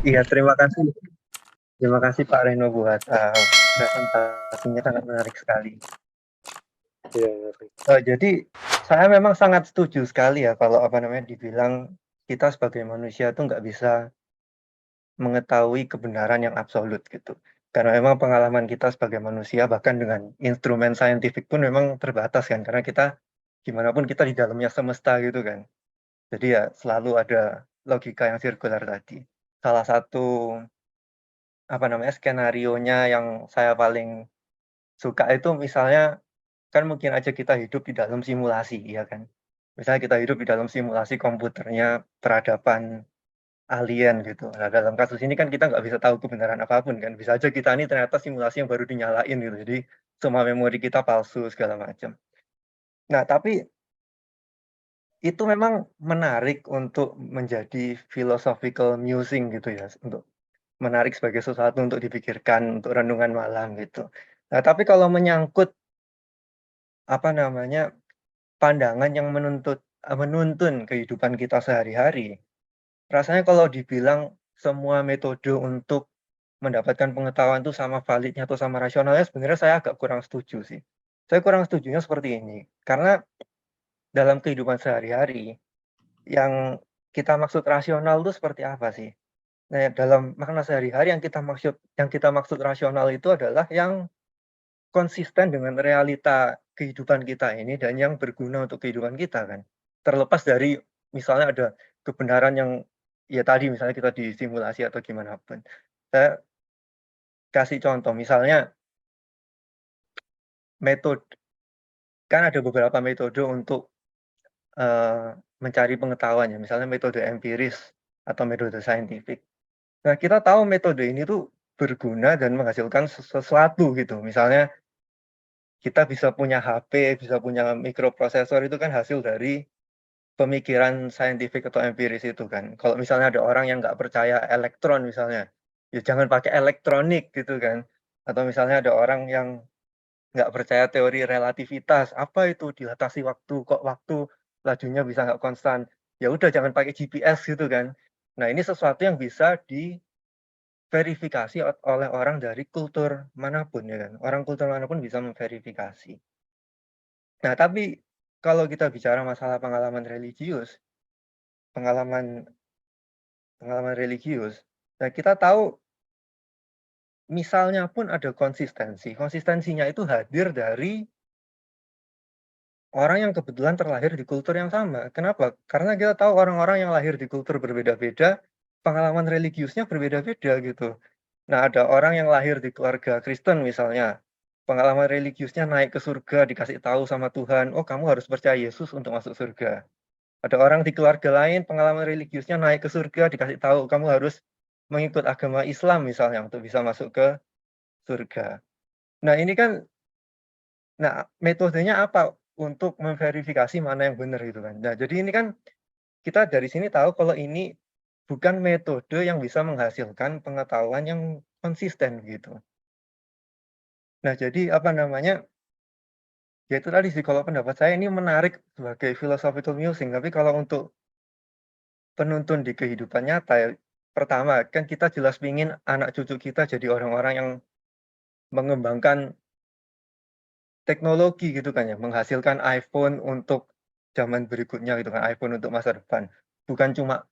Iya, terima kasih Pak Reno buat presentasinya, sangat menarik sekali. Iya, Jadi saya memang sangat setuju sekali ya kalau dibilang kita sebagai manusia tuh nggak bisa mengetahui kebenaran yang absolut gitu. Karena memang pengalaman kita sebagai manusia bahkan dengan instrumen saintifik pun memang terbatas kan, karena kita gimana pun kita di dalamnya semesta gitu kan. Jadi ya selalu ada logika yang sirkular tadi. Salah satu skenarionya yang saya paling suka itu misalnya, kan mungkin aja kita hidup di dalam simulasi, ya kan? Misalnya kita hidup di dalam simulasi komputernya peradaban alien gitu. Nah, dalam kasus ini kan kita nggak bisa tahu kebenaran apapun kan. Bisa aja kita ini ternyata simulasi yang baru dinyalain gitu. Jadi semua memori kita palsu segala macam. Nah, tapi itu memang menarik untuk menjadi philosophical musing gitu ya, untuk menarik sebagai sesuatu untuk dipikirkan, untuk renungan malam gitu. Nah, tapi kalau menyangkut apa namanya, pandangan yang menuntun kehidupan kita sehari-hari, rasanya kalau dibilang semua metode untuk mendapatkan pengetahuan itu sama validnya atau sama rasionalnya, sebenarnya saya agak kurang setuju sih. Saya kurang setujunya seperti ini, karena dalam kehidupan sehari-hari, yang kita maksud rasional itu seperti apa sih? Nah, dalam makna sehari-hari yang kita maksud rasional itu adalah yang konsisten dengan realita kehidupan kita ini dan yang berguna untuk kehidupan kita kan. Terlepas dari misalnya ada kebenaran yang ya tadi misalnya kita disimulasi atau gimana pun. Saya kasih contoh misalnya metode kan ada beberapa metode untuk, mencari pengetahuan ya, misalnya metode empiris atau metode saintifik. Nah, kita tahu metode ini tuh berguna dan menghasilkan sesuatu gitu. Misalnya kita bisa punya HP, bisa punya mikroprosesor itu kan hasil dari pemikiran saintifik atau empiris itu kan. Kalau misalnya ada orang yang nggak percaya elektron misalnya, ya jangan pakai elektronik gitu kan. Atau misalnya ada orang yang nggak percaya teori relativitas, apa itu dilatasi waktu, kok waktu lajunya bisa nggak konstan. Ya udah jangan pakai GPS gitu kan. Nah, ini sesuatu yang bisa diverifikasi oleh orang dari kultur manapun ya kan. Orang kultur manapun bisa memverifikasi. Nah, tapi kalau kita bicara masalah pengalaman pengalaman religius, nah kita tahu misalnya pun ada konsistensi. Konsistensinya itu hadir dari orang yang kebetulan terlahir di kultur yang sama. Kenapa? Karena kita tahu orang-orang yang lahir di kultur berbeda-beda, pengalaman religiusnya berbeda-beda gitu. Nah, ada orang yang lahir di keluarga Kristen misalnya, pengalaman religiusnya naik ke surga, dikasih tahu sama Tuhan, "Oh, kamu harus percaya Yesus untuk masuk surga." Ada orang di keluarga lain, pengalaman religiusnya naik ke surga, dikasih tahu, "Kamu harus mengikut agama Islam," misalnya, untuk bisa masuk ke surga. Nah, ini kan metodenya apa untuk memverifikasi mana yang benar gitu kan. Nah, jadi ini kan kita dari sini tahu kalau ini bukan metode yang bisa menghasilkan pengetahuan yang konsisten gitu. Nah, jadi ya itu tadi sih kalau pendapat saya ini menarik sebagai philosophical musing, tapi kalau untuk penuntun di kehidupan nyata ya, pertama kan kita jelas ingin anak cucu kita jadi orang-orang yang mengembangkan teknologi gitu kan ya, menghasilkan iPhone untuk zaman berikutnya gitu kan, iPhone untuk masa depan. Bukan cuma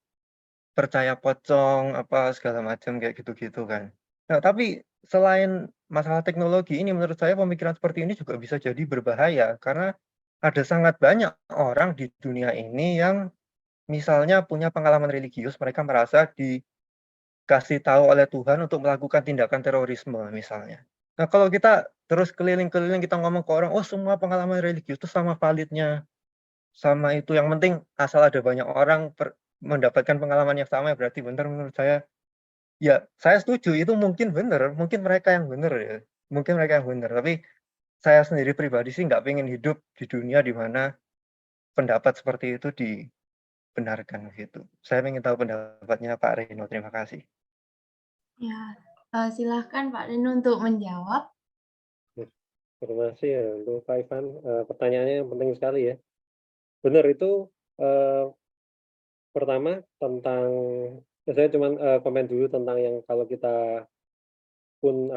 percaya pocong, apa segala macam kayak gitu-gitu kan. Nah, tapi selain masalah teknologi ini menurut saya pemikiran seperti ini juga bisa jadi berbahaya karena ada sangat banyak orang di dunia ini yang misalnya punya pengalaman religius, mereka merasa dikasih tahu oleh Tuhan untuk melakukan tindakan terorisme misalnya. Nah, kalau kita terus keliling-keliling kita ngomong ke orang, "Oh, semua pengalaman religius itu sama validnya, sama itu, yang penting asal ada banyak orang mendapatkan pengalaman yang sama, berarti benar," menurut saya. Ya, saya setuju itu mungkin benar, mungkin mereka yang benar ya, mungkin mereka yang benar, tapi saya sendiri pribadi sih nggak pengen hidup di dunia di mana pendapat seperti itu dibenarkan gitu. Saya ingin tahu pendapatnya Pak Reno, terima kasih. Ya, silahkan Pak Reno untuk menjawab. terima kasih ya untuk Pak Ivan, pertanyaannya yang penting sekali ya. Benar itu, eee, pertama tentang saya cuman komen dulu tentang yang kalau kita pun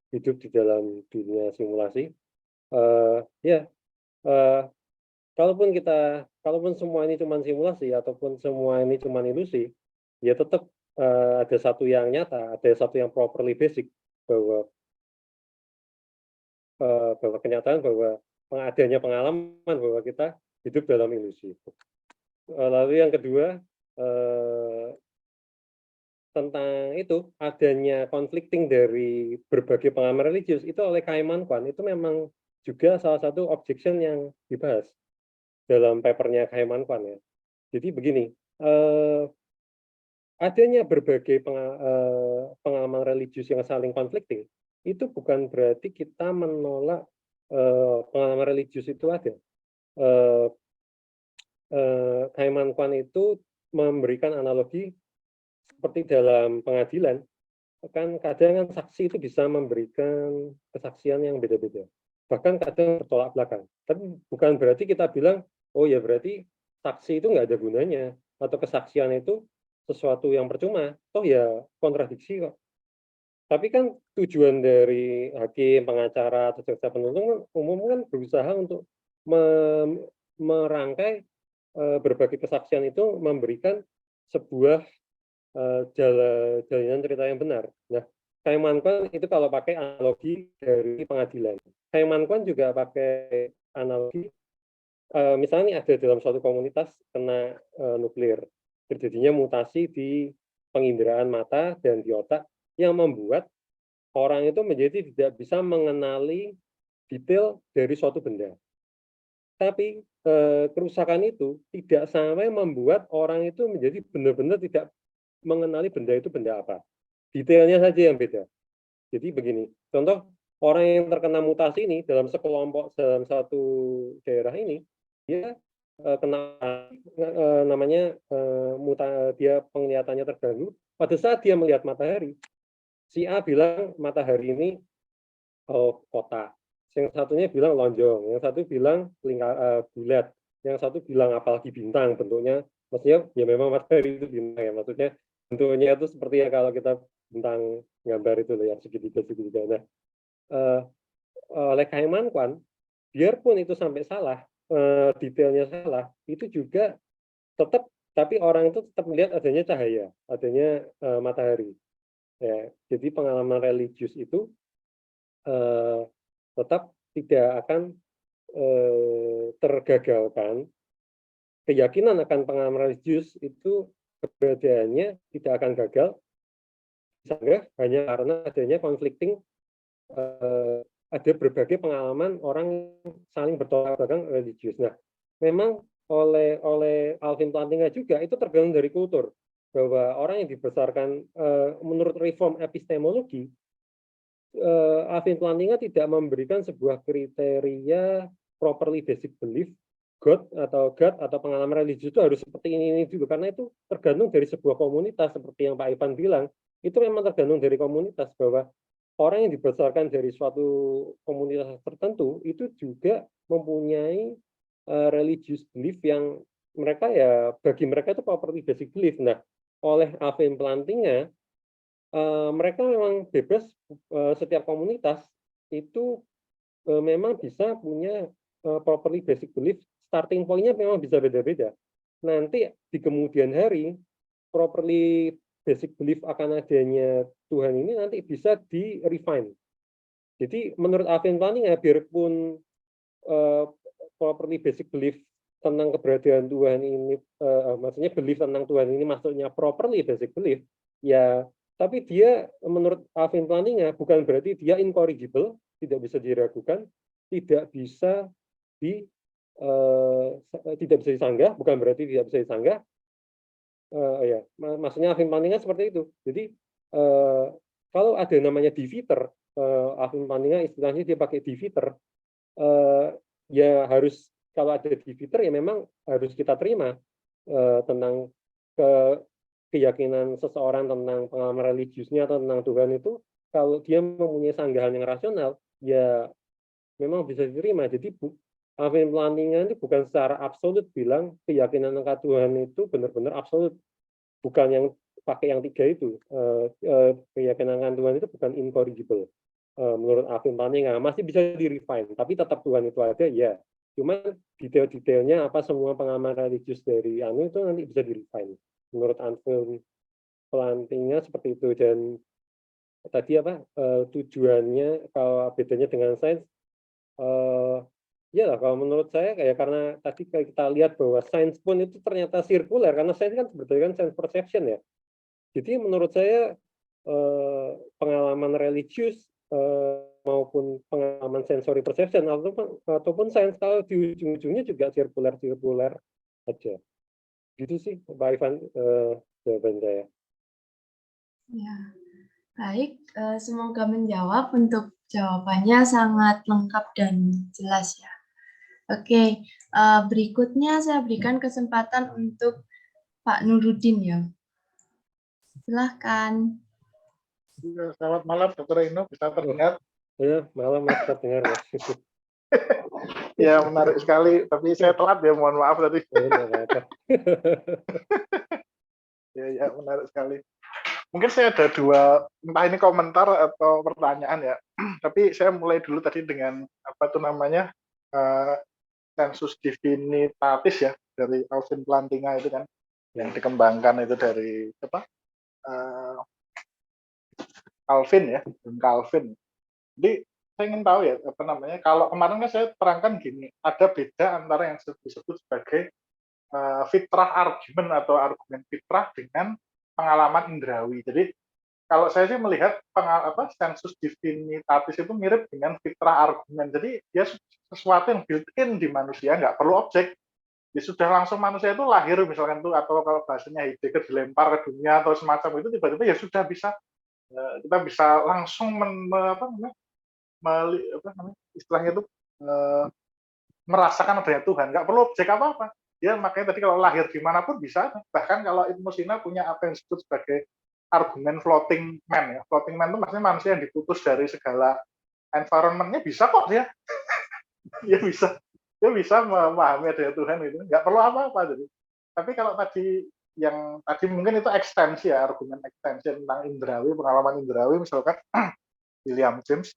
hidup di dalam dunia simulasi. Ya, eh, kalaupun semua ini cuma simulasi ataupun semua ini cuma ilusi, ya tetap ada satu yang nyata, ada satu yang properly basic bahwa bahwa kenyataan bahwa adanya pengalaman bahwa kita hidup dalam ilusi. Lalu yang kedua, tentang itu adanya conflicting dari berbagai pengalaman religius itu oleh Kaiman Kwan itu memang juga salah satu objection yang dibahas dalam papernya Kaiman Kwan ya. Jadi begini, adanya berbagai pengalaman religius yang saling conflicting itu bukan berarti kita menolak pengalaman religius itu ada. Kaiman Kwan itu memberikan analogi seperti dalam pengadilan, kan kadang kan saksi itu bisa memberikan kesaksian yang beda-beda. Bahkan kadang bertolak belakang. Tapi bukan berarti kita bilang, oh ya berarti saksi itu nggak ada gunanya, atau kesaksian itu sesuatu yang percuma, toh ya kontradiksi kok. Tapi kan tujuan dari hakim, pengacara, atau jaksa penuntut umum kan berusaha untuk merangkai berbagai kesaksian itu memberikan sebuah jalinan cerita yang benar. Nah, Kaiman Kwan itu kalau pakai analogi dari pengadilan. Kaiman Kwan juga pakai analogi, misalnya ada dalam suatu komunitas kena nuklir, terjadinya mutasi di penginderaan mata dan di otak yang membuat orang itu menjadi tidak bisa mengenali detail dari suatu benda. Tapi kerusakan itu tidak sampai membuat orang itu menjadi benar-benar tidak mengenali benda itu benda apa. Detailnya saja yang beda. Jadi begini, contoh orang yang terkena mutasi ini dalam sekelompok dalam satu daerah ini, dia kena namanya dia penglihatannya terganggu. Pada saat dia melihat matahari, si A bilang matahari ini kotak, yang satunya bilang lonjong, yang satu bilang bulat, yang satu bilang apalagi bintang bentuknya. Maksudnya ya memang matahari itu bintang ya, maksudnya bentuknya itu seperti ya kalau kita bintang gambar itu loh yang segitiga-segitiga. Nah, oleh Kaiman Kwan, biarpun itu sampai salah, detailnya salah, itu juga tetap, tapi orang itu tetap melihat adanya cahaya, adanya matahari. Ya, jadi pengalaman religius itu tetap tidak akan tergagalkan. Keyakinan akan pengalaman religius itu keberadaannya tidak akan gagal, hanya karena adanya conflicting, ada berbagai pengalaman orang saling bertolak belakang religius. Nah, memang oleh Alvin Plantinga juga itu tergantung dari kultur, bahwa orang yang dibesarkan menurut reform epistemologi, Alvin Plantinga tidak memberikan sebuah kriteria properly basic belief God atau pengalaman religius itu harus seperti ini dulu, karena itu tergantung dari sebuah komunitas seperti yang Pak Ivan bilang, itu memang tergantung dari komunitas, bahwa orang yang dibesarkan dari suatu komunitas tertentu itu juga mempunyai religious belief yang mereka ya bagi mereka itu properly basic belief. Nah, oleh Alvin Plantinga mereka memang bebas, setiap komunitas itu memang bisa punya properly basic belief, starting point-nya memang bisa beda-beda. Nanti di kemudian hari, properly basic belief akan adanya Tuhan ini nanti bisa di-refine. Jadi menurut Alvin Plantinga, biarpun properly basic belief tentang keberadaan Tuhan ini, maksudnya belief tentang Tuhan ini maksudnya properly basic belief, ya tapi dia menurut Alvin Plantinga bukan berarti dia incorrigible, tidak bisa diragukan, tidak bisa disanggah, bukan berarti tidak bisa disanggah. Ya, maksudnya Alvin Plantinga seperti itu. Jadi kalau ada namanya diviter, Alvin Plantinga istilahnya dia pakai diviter, ya harus kalau ada diviter ya memang harus kita terima tentang keyakinan seseorang tentang pengalaman religiusnya atau tentang Tuhan itu, kalau dia mempunyai sanggahan yang rasional, ya memang bisa diterima. Jadi Alvin Plantinga itu bukan secara absolut bilang keyakinan tentang Tuhan itu benar-benar absolut. Bukan yang pakai yang 3 itu. Keyakinan Tuhan itu bukan incorrigible. Menurut Alvin Plantinga masih bisa di-refine, tapi tetap Tuhan itu ada, ya. Cuma detail-detailnya apa semua pengamat religius dari itu nanti bisa di-refine. Menurut Alvin Plantinga seperti itu. Dan tadi tujuannya, kalau bedanya dengan sains, iyalah kalau menurut saya kayak karena tadi kita lihat bahwa sains pun itu ternyata sirkuler, karena sains kan sebetulnya kan sains perception ya. Jadi menurut saya pengalaman religius maupun pengalaman sensory perception ataupun sains kalau di ujung-ujungnya juga sirkuler aja. Gitu sih Pak Ivan, jawaban saya. Ya, baik. Semoga menjawab. Untuk jawabannya sangat lengkap dan jelas ya. Oke, berikutnya saya berikan kesempatan untuk Pak Nurudin ya. Silahkan. Selamat malam, Dr. Ino. Bisa terdengar? Ya, malam Mas, terdengar Mas. Ya, menarik sekali. Tapi saya telat ya, mohon maaf tadi. Ya, menarik sekali. Mungkin saya ada dua, entah ini komentar atau pertanyaan ya. Tapi saya mulai dulu tadi dengan sensus divinitatis ya, dari Alvin Plantinga itu kan, yang dikembangkan itu dari Calvin ya, Calvin. Jadi saya ingin tahu ya, kalau kemarin kan saya terangkan gini, ada beda antara yang disebut sebagai fitrah argumen atau argumen fitrah dengan pengalaman indrawi. Jadi kalau saya sih melihat sensus divinitatis itu mirip dengan fitrah argumen. Jadi dia sesuatu yang built-in di manusia, nggak perlu objek. Ya sudah langsung manusia itu lahir misalkan tuh, atau kalau bahasanya Heidegger dilempar ke dunia atau semacam itu, tiba-tiba ya sudah bisa, kita bisa langsung istilahnya itu merasakan adanya Tuhan, nggak perlu objek apa-apa. Ya makanya tadi kalau lahir dimanapun bisa. Bahkan kalau Ibnu Sina punya apa yang disebut sebagai argumen floating man ya. Floating man itu maksudnya manusia yang diputus dari segala environment-nya, bisa kok dia. Dia bisa memahami adanya Tuhan itu, nggak perlu apa-apa. Jadi. Tapi kalau tadi mungkin itu ekstensi ya, argumen ekstensi tentang indrawi, pengalaman indrawi, misalkan William James,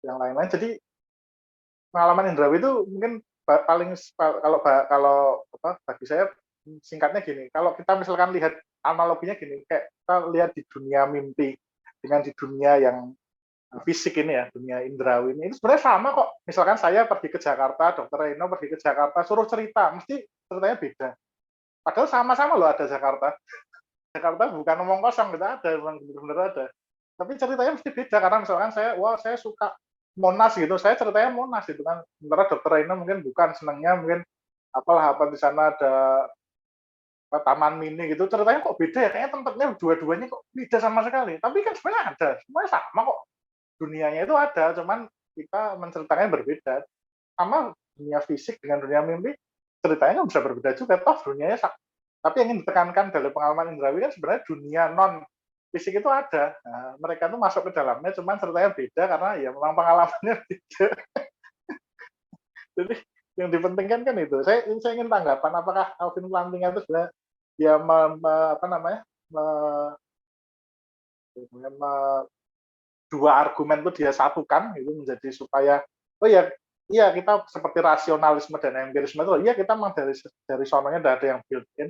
yang lain-lain. Jadi pengalaman indrawi itu mungkin paling kalau bagi saya singkatnya gini, kalau kita misalkan lihat analoginya gini, kayak kita lihat di dunia mimpi dengan di dunia yang fisik ini ya, dunia indrawi ini sebenarnya sama kok. Misalkan saya pergi ke Jakarta, Dr. Eno pergi ke Jakarta, suruh cerita, mesti ceritanya beda. Padahal sama-sama loh ada Jakarta. Jakarta bukan omong kosong, kita ada, memang benar-benar ada. Tapi ceritanya mesti beda, karena misalkan saya suka Monas gitu, saya ceritanya Monas gitu kan. Sementara Dr. Eno mungkin bukan, senangnya mungkin apa di sana ada taman mini gitu, ceritanya kok beda ya, kayaknya tempatnya dua-duanya kok beda sama sekali. Tapi kan sebenarnya ada, semuanya sama kok. Dunianya itu ada, cuman kita menceritakannya berbeda. Sama dunia fisik dengan dunia mimpi, ceritanya kan bisa berbeda juga, toh dunianya sama. Tapi yang ingin ditekankan dari pengalaman indrawi kan sebenarnya dunia non fisik itu ada. Nah, mereka tuh masuk ke dalamnya, cuman ceritanya beda karena ya memang pengalamannya beda. Jadi yang dipentingkan kan itu. Saya ingin tanggapan apakah Alvin Plantinga itu sebenarnya dia dua argumen itu dia satukan itu menjadi supaya iya kita seperti rasionalisme dan empirisme itu iya kita memang dari sononya tidak ada yang built-in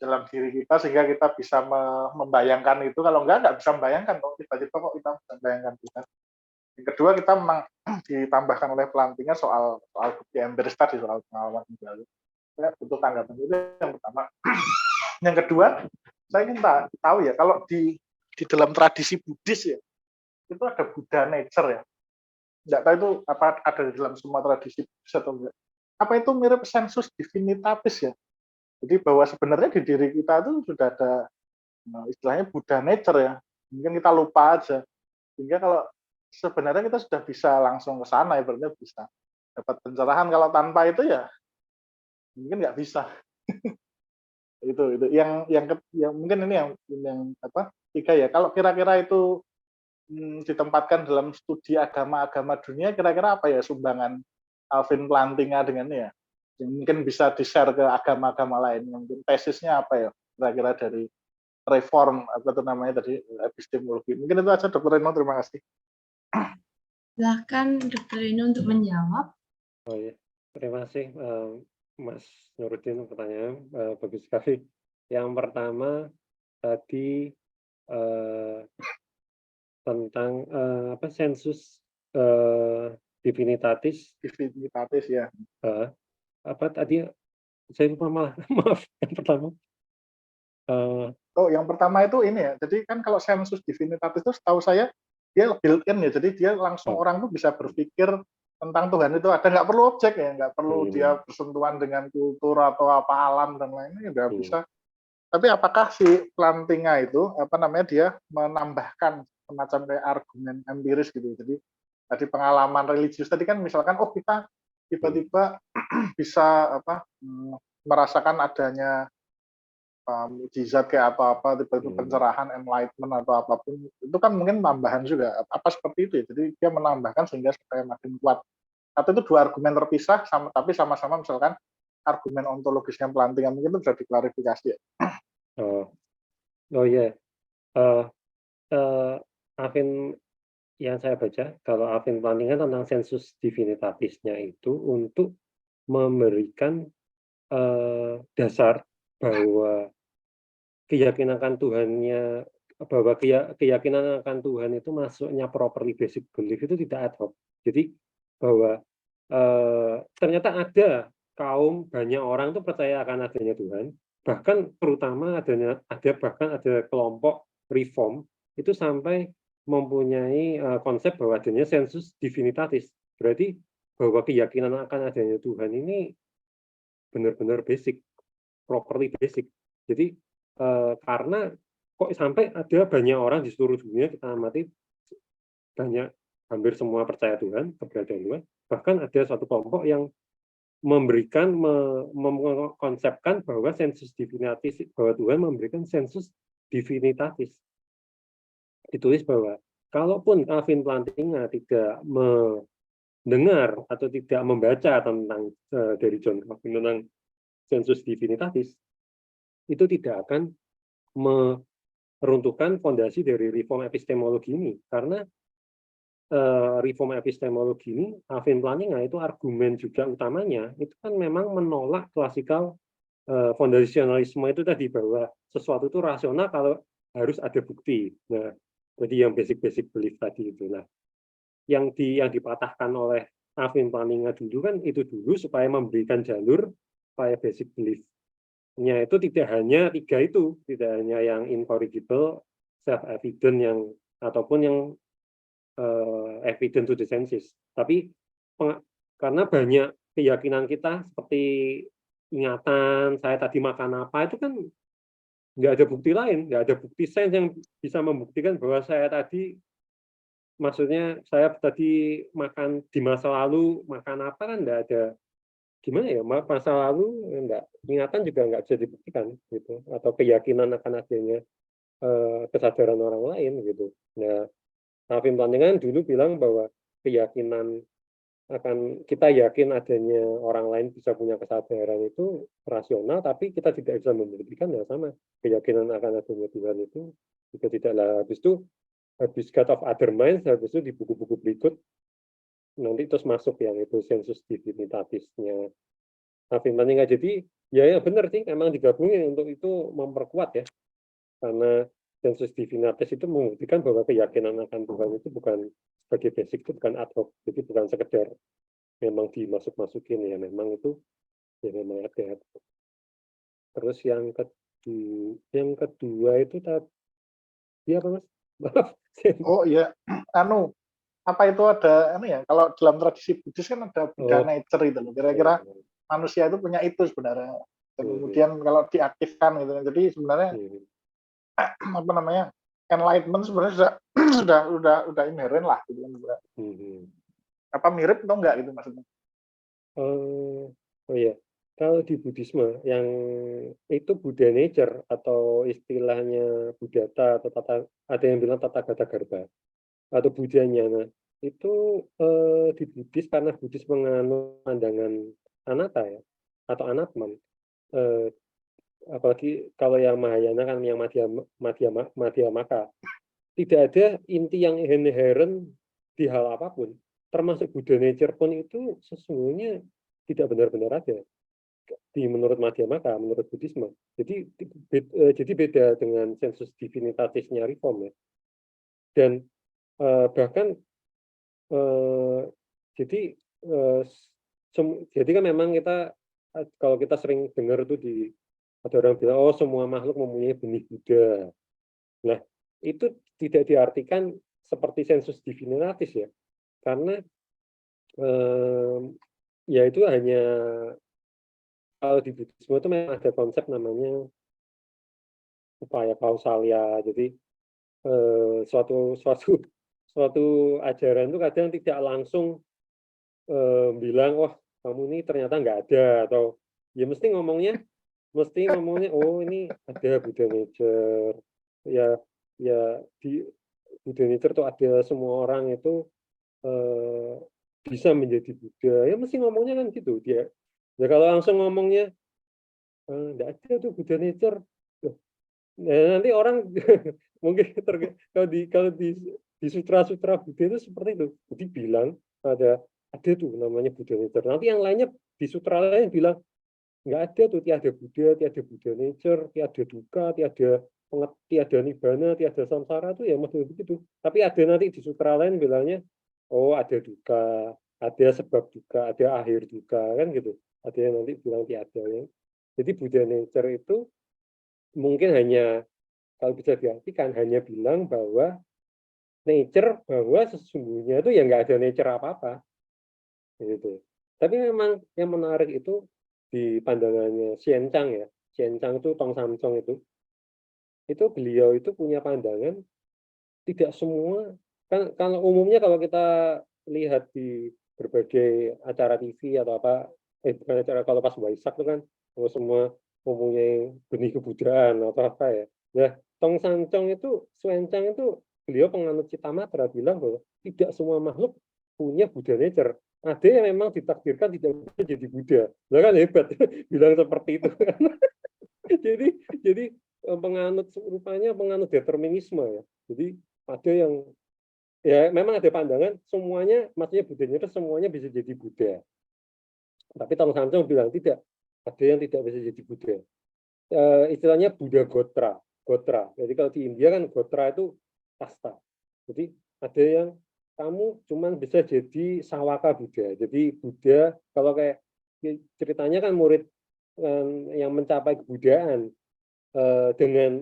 dalam diri kita sehingga kita bisa membayangkan itu. Kalau nggak bisa membayangkan kok, tiba-tiba kok kita bisa membayangkan Tuhan. Yang kedua, kita memang ditambahkan oleh Plantinga soal bukti empiris tadi, soal pengalaman indrawi. Saya butuh tanggapan itu yang pertama. Yang kedua, saya ingin tahu ya, kalau di dalam tradisi Buddhis ya, itu ada Buddha nature ya. Nggak tahu itu apa ada di dalam semua tradisi Buddhis atau enggak. Apa itu mirip sensus divinitatis ya? Jadi bahwa sebenarnya di diri kita itu sudah ada istilahnya Buddha nature ya. Mungkin kita lupa aja. Sehingga kalau sebenarnya kita sudah bisa langsung ke sana, ibaratnya bisa dapat pencerahan. Kalau tanpa itu ya mungkin nggak bisa. itu yang mungkin ini yang tiga ya. Kalau kira-kira itu ditempatkan dalam studi agama-agama dunia, kira-kira apa ya sumbangan Alvin Plantinga dengan ya? Yang mungkin bisa di-share ke agama-agama lain. Mungkin tesisnya apa ya kira-kira dari reform apa itu namanya tadi epistemologi. Mungkin itu aja Dr. Reno, terima kasih. Silahkan Dr. Reno untuk menjawab. Oh ya, terima kasih Mas Nuruddin, pertanyaan bagus sekali. Yang pertama tadi tentang apa sensus divinitatis Divinitatis ya. apa tadi saya lupa malah maaf yang pertama. Oh, yang pertama itu ini ya. Jadi kan kalau sensus divinitatis itu setahu saya dia built-in ya. Jadi dia langsung orang tuh bisa berpikir tentang Tuhan itu ada, nggak perlu objek ya, nggak perlu dia bersentuhan dengan kultur atau apa alam dan lainnya, nggak bisa. Tapi apakah si Plantinga itu apa namanya dia menambahkan semacam kayak argumen empiris gitu. Jadi tadi pengalaman religius tadi kan misalkan oh kita tiba-tiba bisa apa merasakan adanya mukjizat kayak apa tiba-tiba pencerahan, enlightenment atau apapun itu kan mungkin tambahan juga apa seperti itu ya. Jadi dia menambahkan sehingga supaya makin kuat. Atau itu dua argumen terpisah tapi sama-sama misalkan argumen ontologisnya Plantinga, mungkin itu bisa diklarifikasi ya. Oh ya, Alvin yang saya baca kalau Alvin Plantinga tentang sensus divinitatisnya itu untuk memberikan dasar bahwa keyakinan akan Tuhannya bahwa keyakinan akan Tuhan itu masuknya properly basic belief itu tidak ad hoc. Jadi bahwa ternyata ada kaum banyak orang itu percaya akan adanya Tuhan, bahkan terutama bahkan ada kelompok reform itu sampai mempunyai konsep bahwa adanya sensus divinitatis. Berarti bahwa keyakinan akan adanya Tuhan ini benar-benar basic, properly basic. Jadi karena kok sampai ada banyak orang di seluruh dunia kita amati banyak hampir semua percaya Tuhan, keberadaan Tuhan, bahkan ada suatu kelompok yang mengkonsepkan bahwa sensus divinitatis, bahwa Tuhan memberikan sensus divinitatis. Ditulis bahwa kalaupun Alvin Plantinga tidak mendengar atau tidak membaca tentang dari John Calvin tentang sensus divinitatis, itu tidak akan meruntuhkan fondasi dari reform epistemologi ini. Karena reform epistemologi ini, Alvin Plantinga itu argumen juga utamanya, itu kan memang menolak klasikal fondasionalisme itu tadi, bahwa sesuatu itu rasional kalau harus ada bukti. Nah, jadi yang basic belief tadi itu. Nah, yang dipatahkan oleh Alvin Plantinga dulu kan itu dulu supaya memberikan jalur supaya basic belief-nya itu tidak hanya tiga itu, tidak hanya yang incorrigible, self-evident yang ataupun yang evident to the senses. Tapi karena banyak keyakinan kita seperti ingatan, saya tadi makan apa, itu kan nggak ada bukti lain, nggak ada bukti sains yang bisa membuktikan bahwa saya tadi, maksudnya saya tadi makan di masa lalu, makan apa kan nggak ada, gimana ya, masa lalu enggak, ingatan juga nggak bisa dibuktikan, gitu, atau keyakinan akan adanya kesadaran orang lain, gitu. Nah, Alvin Plantinga dulu bilang bahwa keyakinan kita yakin adanya orang lain bisa punya kesadaran itu rasional, tapi kita tidak bisa membuktikan. Ya sama, keyakinan akan adanya Tuhan itu juga tidaklah. Habis God of Other Minds, habis itu di buku-buku berikut nanti terus masuk yang itu sensus divinitatisnya Alvin Plantinga. Jadi ya benar sih, emang digabungin untuk itu memperkuat ya, karena sensus divinitatis itu membuktikan bahwa keyakinan akan Tuhan itu bukan sebagai basic, itu bukan ad hoc, jadi bukan sekedar memang dimasuk-masukin ya, memang itu ya memang ada. Terus yang kedua itu tadi apa Mas? Maaf. Oh iya, apa itu ada ya, kalau dalam tradisi Buddhis kan ada Buddha nature itu loh, kira-kira manusia itu punya itu sebenarnya. Dan kemudian kalau diaktifkan gitu, jadi sebenarnya apa namanya, enlightenment sebenarnya sudah inherent lah gitu kan. Apa mirip atau enggak gitu maksudnya? Oh iya, kalau di Buddhisme yang itu Buddha nature atau istilahnya Buddhata atau ada yang bilang Tathagata Garbha atau Buddhanya, nah itu di Buddhis, karena Buddhis menganut pandangan anatta ya atau anatman, apalagi kalau yang Mahayana kan yang Madhyamaka, tidak ada inti yang inherent di hal apapun, termasuk Buddha nature pun itu sesungguhnya tidak benar-benar ada di menurut Madhyamaka, menurut Buddhisme. Jadi beda dengan sensus divinitatisnya Reform ya. Dan bahkan jadi jadi kan memang kita kalau kita sering dengar itu ada orang bilang oh semua makhluk mempunyai benih Buddha. Nah, itu tidak diartikan seperti sensus divinitatis ya. Karena ya itu hanya kalau di Buddhisme itu memang ada konsep namanya upaya kausalia. Jadi suatu ajaran itu kadang tidak langsung bilang wah kamu ini ternyata nggak ada, atau ya mesti ngomongnya oh ini ada Buddha nature ya di Buddha nature tuh ada semua orang itu bisa menjadi Buddha ya, mesti ngomongnya kan gitu dia ya. Kalau langsung ngomongnya nggak ada tuh Buddha nature, nah, nanti orang mungkin kalau di sutra-sutra Buddha itu seperti itu. Jadi bilang ada tuh namanya Buddha nature. Nanti yang lainnya di sutra lain bilang nggak ada tuh, tiada Buddha, tiada Buddha nature, tiada duka, tiada nibbana, tiada samsara tuh ya masih begitu. Tapi ada nanti di sutra lain bilangnya oh ada duka, ada sebab duka, ada akhir duka kan gitu. Ada yang nanti bilang tiada ya. Jadi Buddha nature itu mungkin hanya kalau bisa diartikan hanya bilang bahwa nature, bahwa sesungguhnya itu ya nggak ada nature apa-apa gitu. Tapi memang yang menarik itu di pandangannya Xianchang ya. Xianchang itu Tong Samsong itu beliau itu punya pandangan tidak semua kan, kalau umumnya kalau kita lihat di berbagai acara TV atau apa bukan acara, kalau pas Waisak itu kan semua mempunyai benih kebudayaan atau apa ya. Nah, Tong Samsong itu, Xuanchang itu beliau penganut Citamatra bilang bahwa tidak semua makhluk punya Buddha nature. Ada yang memang ditakdirkan tidak bisa jadi Buddha. Nah kan hebat bilang seperti itu. jadi rupanya penganut determinisme ya. Jadi ada yang ya memang ada pandangan semuanya, maksudnya Buddha nature semuanya bisa jadi Buddha. Tapi Tong Samsong bilang tidak, ada yang tidak bisa jadi Buddha. Istilahnya Buddha Gotra. Jadi kalau di India kan Gotra itu kasta. Jadi ada yang kamu cuma bisa jadi Sawaka Buddha. Jadi Buddha kalau kayak ceritanya kan murid yang mencapai kebudayaan dengan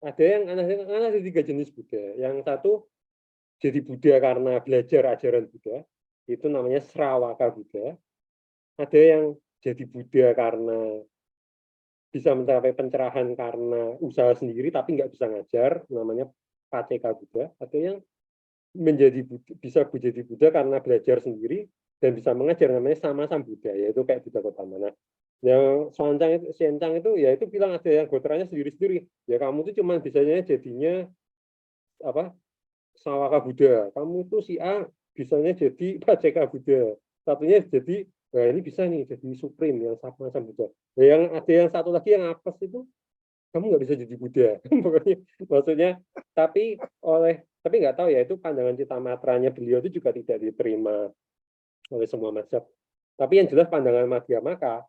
ada 3 jenis Buddha. Yang satu jadi Buddha karena belajar ajaran Buddha, itu namanya Srawaka Buddha. Ada yang jadi Buddha karena bisa mencapai pencerahan karena usaha sendiri tapi nggak bisa ngajar, namanya Paceka Buddha. Ada yang bisa jadi Buddha karena belajar sendiri dan bisa mengajar, namanya Sama-sama Buddha, yaitu kayak Buddha Gautama. Yang Xianchang itu ya itu bilang ada yang gotranya sendiri-sendiri. Ya kamu tuh cuma bisanya jadinya apa? Sawaka Buddha. Kamu tuh si A bisanya jadi Paceka Buddha. Satunya jadi nah ini bisa nih jadi Supreme yang Sama-sama Buddha. Nah, yang ada yang satu lagi yang apes itu kamu nggak bisa jadi Buddha. Pokoknya maksudnya tapi nggak tahu ya, itu pandangan Citamatranya beliau itu juga tidak diterima oleh semua mazhab. Tapi yang jelas pandangan Madhyamaka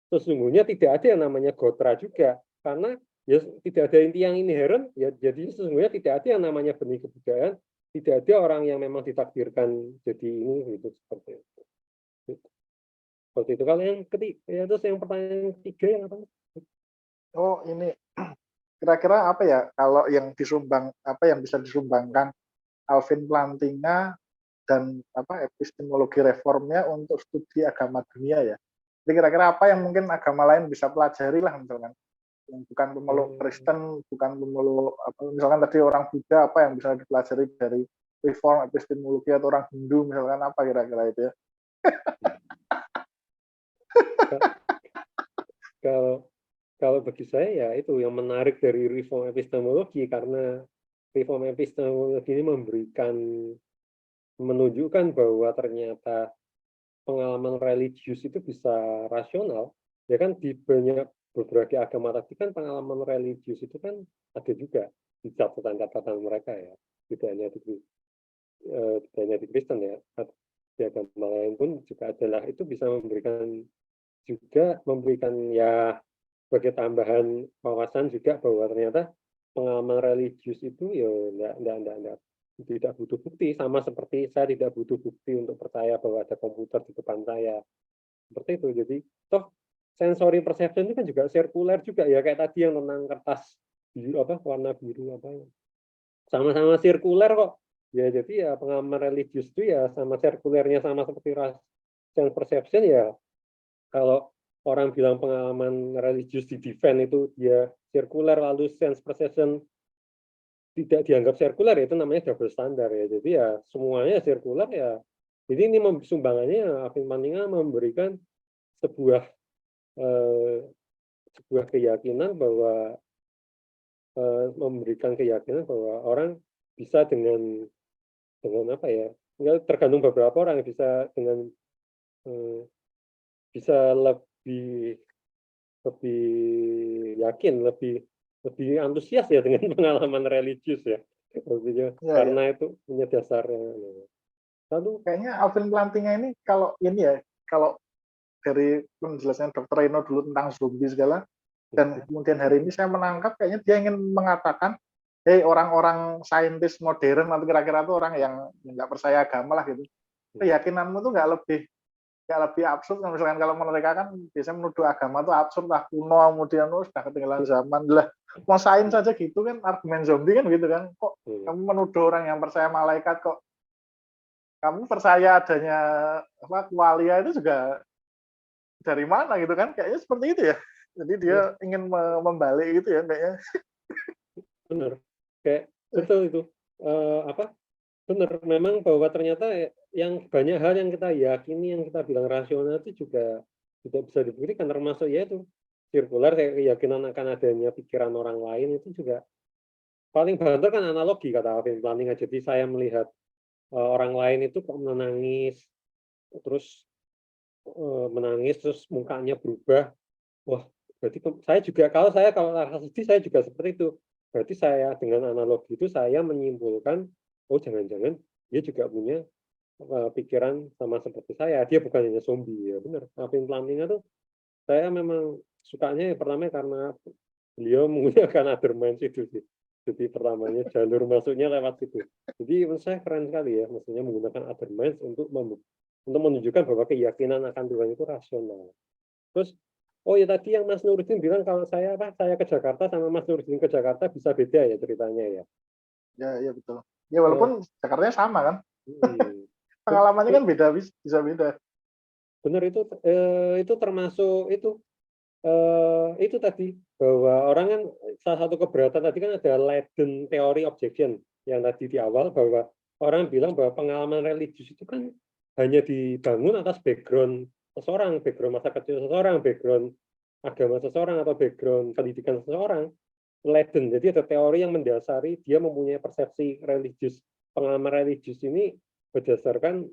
sesungguhnya tidak ada yang namanya gotra juga, karena ya tidak ada inti yang inherent ya, jadi sesungguhnya tidak ada yang namanya benih kebudayaan, tidak ada orang yang memang ditakdirkan jadi ini gitu, seperti itu. Seperti itu. Kalau yang ketiga ya, terus yang pertanyaan ketiga yang apa? Oh ini kira-kira apa ya kalau yang bisa disumbangkan Alvin Plantinga dan epistemologi reformnya untuk studi agama dunia ya. Jadi kira-kira apa yang mungkin agama lain bisa pelajari lah, misalkan yang bukan pemeluk Kristen, bukan pemeluk misalkan tadi orang Buddha, apa yang bisa dipelajari dari reform epistemologi, atau orang Hindu misalkan apa kira-kira itu ya. Kalau bagi saya ya itu yang menarik dari reform epistemologi, karena reform epistemologi ini menunjukkan bahwa ternyata pengalaman religius itu bisa rasional. Ya kan di banyak berbagai agama tadi kan pengalaman religius itu kan ada juga di catatan-catatan mereka ya, tidak hanya di Kristen ya, di agama lain pun juga adalah itu bisa memberikan ya sebagai tambahan wawasan juga bahwa ternyata pengalaman religius itu ya enggak tidak butuh bukti, sama seperti saya tidak butuh bukti untuk percaya bahwa ada komputer di depan saya. Seperti itu. Jadi toh sensory perception itu kan juga sirkuler juga ya, kayak tadi yang tentang kertas biru warna biru sama-sama sirkuler kok. Ya jadi ya pengalaman religius itu ya sama sirkulernya sama seperti sense perception ya. Kalau orang bilang pengalaman religius di defend itu dia sirkuler lalu sense perception tidak dianggap sirkuler, itu namanya double standar ya. Jadi ya semuanya sirkuler ya. Jadi ini sumbangannya Alvin Plantinga memberikan sebuah keyakinan bahwa orang bisa dengan apa ya? Tergantung beberapa orang bisa dengan bisa lebih yakin, lebih antusias ya dengan pengalaman religius ya. Maksudnya, karena itu punya dasarnya. Lalu kayaknya Alvin Plantinga ini kalau dari penjelasan Dr. Reno dulu tentang zombie segala, dan kemudian hari ini saya menangkap kayaknya dia ingin mengatakan, hey orang-orang saintis modern atau kira-kira itu orang yang nggak percaya agama lah gitu, keyakinanmu tuh nggak lebih absurd. Misalkan kalau mereka kan biasanya menuduh agama tuh absurd lah, kuno, kemudian sudah ketinggalan zaman lah. Mau sains saja gitu kan, argumen zombie kan gitu kan, kok kamu menuduh orang yang percaya malaikat, kok kamu percaya adanya qualia itu juga dari mana gitu kan, kayaknya seperti itu ya. Jadi dia ingin membalik gitu ya kayaknya. Benar, kayak betul itu benar, memang bahwa ternyata yang banyak hal yang kita yakini, yang kita bilang rasional itu juga tidak bisa dibuktikan, termasuk yaitu sirkular, keyakinan akan adanya pikiran orang lain itu juga paling banter kan analogi kata Alvin Plantinga. Jadi saya melihat orang lain itu kok menangis terus mukanya berubah, wah berarti kalau rasa sedih saya juga seperti itu. Berarti saya dengan analogi itu saya menyimpulkan, oh jangan-jangan dia juga punya pikiran sama seperti saya, dia bukan hanya zombie. Ya benar, Alvin Plantinga tuh saya memang sukanya pertama karena beliau menggunakan other minds itu sih. Jadi pertamanya jalur masuknya lewat situ. Jadi menurut saya keren sekali ya, maksudnya menggunakan other minds untuk menunjukkan bahwa keyakinan akan Tuhan itu rasional. Terus, oh ya tadi yang Mas Nuruddin bilang kalau saya ke Jakarta sama Mas Nuruddin ke Jakarta bisa beda ya ceritanya ya. Ya betul. Ya walaupun Jakartanya sama kan. Pengalamannya kan bisa beda. Benar, itu termasuk itu tadi bahwa orang kan salah satu keberatan tadi kan ada latent theory objection yang tadi di awal, bahwa orang bilang bahwa pengalaman religius itu kan hanya dibangun atas background seseorang, background masa kecil seseorang, background agama seseorang, atau background pendidikan seseorang. Latent, jadi ada teori yang mendasari dia mempunyai persepsi religius, pengalaman religius ini berdasarkan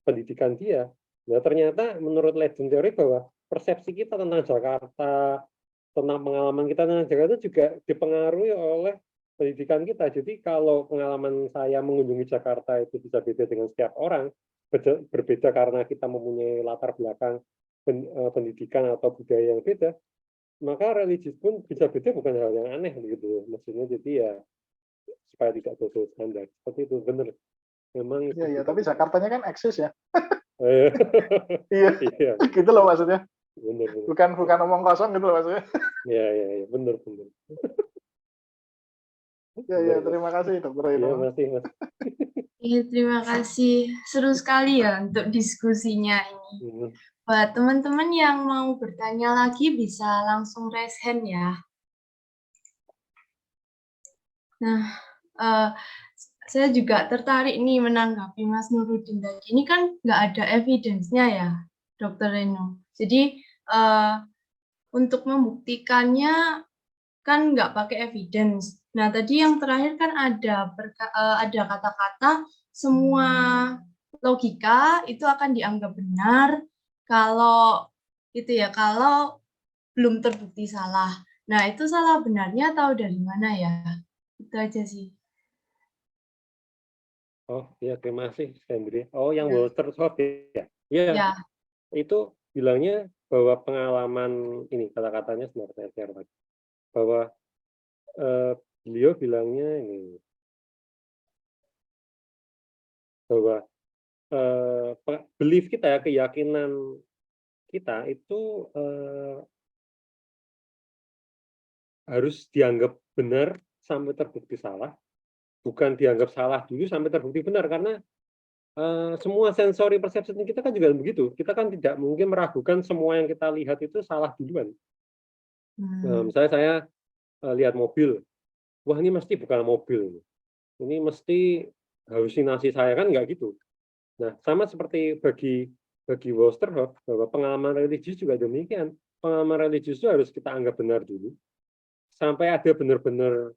pendidikan dia. Nah ternyata menurut latent teori bahwa persepsi kita tentang Jakarta, tentang pengalaman kita tentang Jakarta juga dipengaruhi oleh pendidikan kita. Jadi kalau pengalaman saya mengunjungi Jakarta itu bisa beda dengan setiap orang, berbeda karena kita mempunyai latar belakang pendidikan atau budaya yang beda, maka religius pun bisa beda, bukan hal yang aneh gitu. Maksudnya jadi ya supaya tidak double standar. Seperti itu, benar. Memang iya, tapi Jakartanya kan eksis ya. Iya. Gitu loh maksudnya. Benar. Bukan omong kosong gitu loh maksudnya. Iya, benar. Ya, terima kasih Dr. Reno. Iya, Mas. Iya, terima kasih. Seru sekali ya untuk diskusinya ini. Buat teman-teman yang mau bertanya lagi bisa langsung raise hand ya. Nah, saya juga tertarik nih menanggapi Mas Nuruddin tadi. Ini kan nggak ada evidence-nya ya, Dr. Reno. Jadi untuk membuktikannya kan nggak pakai evidence. Nah, tadi yang terakhir kan ada kata-kata semua logika itu akan dianggap benar kalau belum belum terbukti salah. Nah, itu salah benarnya tahu dari mana ya? Itu aja sih. Oh, ya terima kasih, Sandri. Oh, yang Ya. Walter Scott ya? Iya, Ya. itu bilangnya bahwa pengalaman ini, kata-katanya sebenarnya saya share lagi. Bahwa beliau bilangnya ini, bahwa belief kita, keyakinan kita itu harus dianggap benar sampai terbukti salah, bukan dianggap salah dulu sampai terbukti benar, karena semua sensori perception kita kan juga begitu. Kita kan tidak mungkin meragukan semua yang kita lihat itu salah duluan. Misalnya saya lihat mobil, wah ini mesti bukan mobil, ini mesti halusinasi saya, kan nggak gitu. Nah, sama seperti bagi Westerhoff, bahwa pengalaman religius juga demikian. Pengalaman religius itu harus kita anggap benar dulu, sampai ada benar-benar